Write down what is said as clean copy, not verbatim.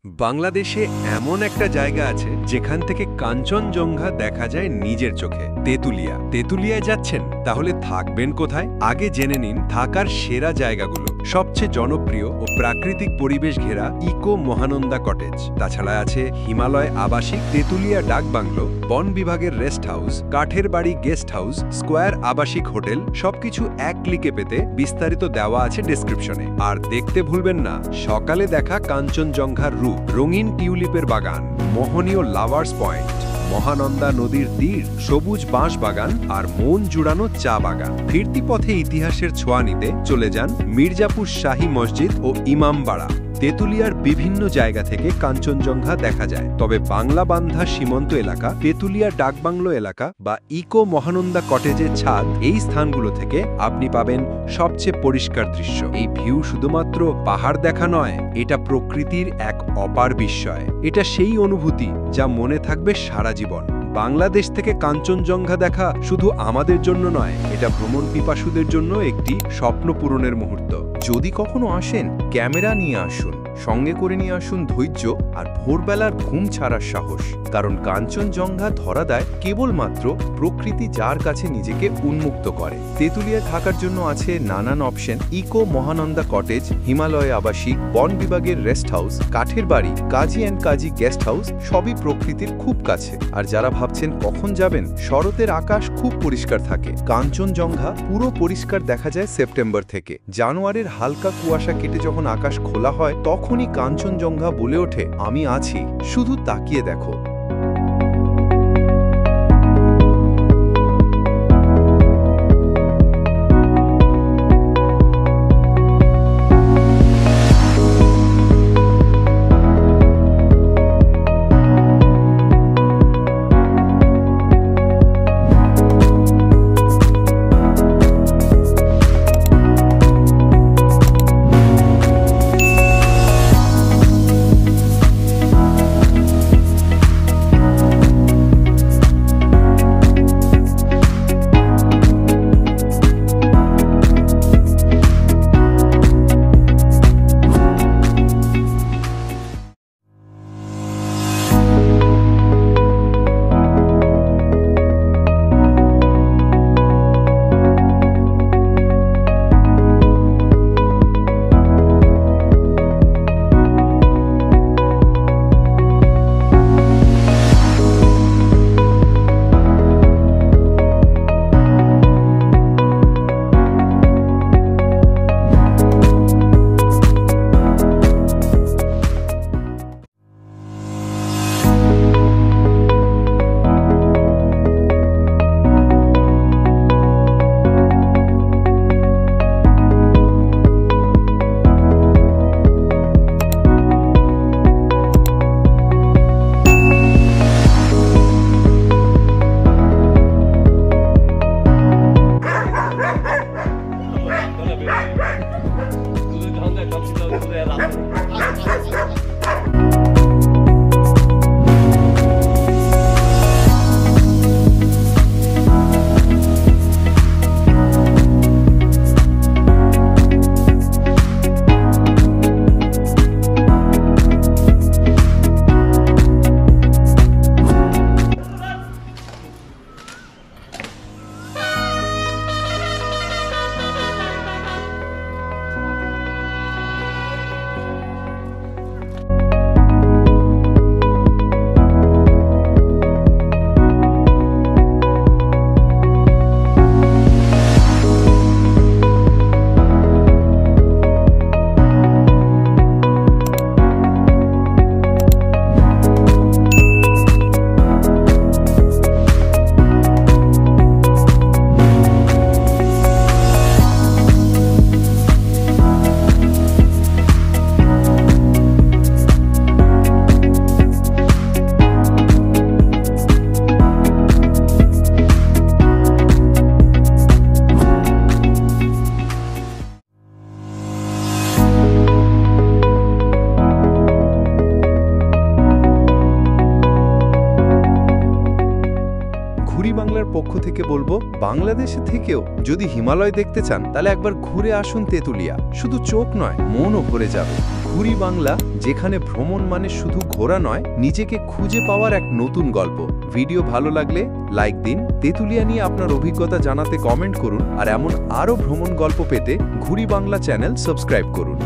বাংলাদেশে এমন একটা জায়গা আছে যেখান থেকে কাঞ্চনজঙ্ঘা দেখা যায় নিজের চোখে। তেঁতুলিয়ায় যাচ্ছেন? তাহলে থাকবেন কোথায়? আগে জেনে নিন থাকার সেরা জায়গাগুলো। সবচেয়ে জনপ্রিয় ও প্রাকৃতিক পরিবেশ ঘেরা ইকো মহানন্দা কটেজ। তাছাড়া আছে হিমালয় আবাসিক তেঁতুলিয়া ডাক বাংলো, বন বিভাগের রেস্ট হাউস, কাঠের বাড়ি গেস্ট হাউস, স্কোয়ার আবাসিক হোটেল। সবকিছু এক ক্লিকে পেতে বিস্তারিত দেওয়া আছে ডেসক্রিপশনে। আর দেখতে ভুলবেন না সকালে দেখা কাঞ্চনজঙ্ঘার রূপ, রঙিন টিউলিপের বাগান, মোহনীয় লাভার্স পয়েন্ট, মহানন্দা নদীর তীর, সবুজ বাঁশ বাগান আর মন জুড়ানো চা বাগান। ফিরতি পথে ইতিহাসের ছোঁয়া নিতে চলে যান মির্জাপুর শাহী মসজিদ ও ইমামবাড়া। তেঁতুলিয়ার বিভিন্ন জায়গা থেকে কাঞ্চনজঙ্ঘা দেখা যায়, তবে বাংলাবান্ধা সীমান্ত এলাকা, তেঁতুলিয়া ডাকবাংলো এলাকা বা ইকো মহানন্দা কটেজের ছাদ, এই স্থানগুলো থেকে আপনি পাবেন সবচেয়ে পরিষ্কার দৃশ্য। এই ভিউ শুধুমাত্র পাহাড় দেখা নয়, এটা প্রকৃতির এক অপার বিস্ময়। এটা সেই অনুভূতি যা মনে থাকবে সারা জীবন। বাংলাদেশ থেকে কাঞ্চনজঙ্ঘা দেখা শুধু আমাদের জন্য নয়, এটা ভ্রমণ পিপাসুদের জন্য একটি স্বপ্ন পূরণের মুহূর্ত। যদি কখনো আসেন, ক্যামেরা নিয়ে আসুন, সঙ্গে করে নিয়ে আসুন ধৈর্য আর ভোরবেলার ঘুম ছাড়ার সাহস। কারণ কাঞ্চনজঙ্ঘা ধরা দেয় কেবলমাত্র প্রকৃতি যার কাছে নিজেকে উন্মুক্ত করে। তেঁতুলিয়ায় থাকার জন্য আছে নানান option. Eco Mahananda cottage, Himalaya আবাসিক, বন বিভাগের রেস্ট হাউস, কাঠের বাড়ি, Kazi and Kazi guest house, সবই প্রকৃতির খুব কাছে। আর যারা ভাবছেন কখন যাবেন, শরতের আকাশ খুব পরিষ্কার থাকে। কাঞ্চনজঙ্ঘা পুরো পরিষ্কার দেখা যায় সেপ্টেম্বর থেকে। জানুয়ারির হালকা কুয়াশা কেটে যখন আকাশ খোলা হয়, তখনই কাঞ্চনজঙ্ঘা বলে ওঠে, আমি আছি, শুধু তাকিয়ে দেখো। পক্ষ থেকে বলবো, বাংলাদেশে থেকেও যদি হিমালয় দেখতে চান তাহলে একবার ঘুরে আসুন তেঁতুলিয়া। শুধু চোখ নয়, মনও ভরে যাবে। ঘুরি বাংলা, যেখানে ভ্রমণ মানে শুধু ঘোরা নয়, নিজেকে খুঁজে পাওয়ার এক নতুন গল্প। ভিডিও ভালো লাগলে লাইক দিন, তেঁতুলিয়া নিয়ে আপনার অভিজ্ঞতা জানাতে কমেন্ট করুন, আর এমন আরও ভ্রমণ গল্প পেতে ঘুরি বাংলা চ্যানেল সাবস্ক্রাইব করুন।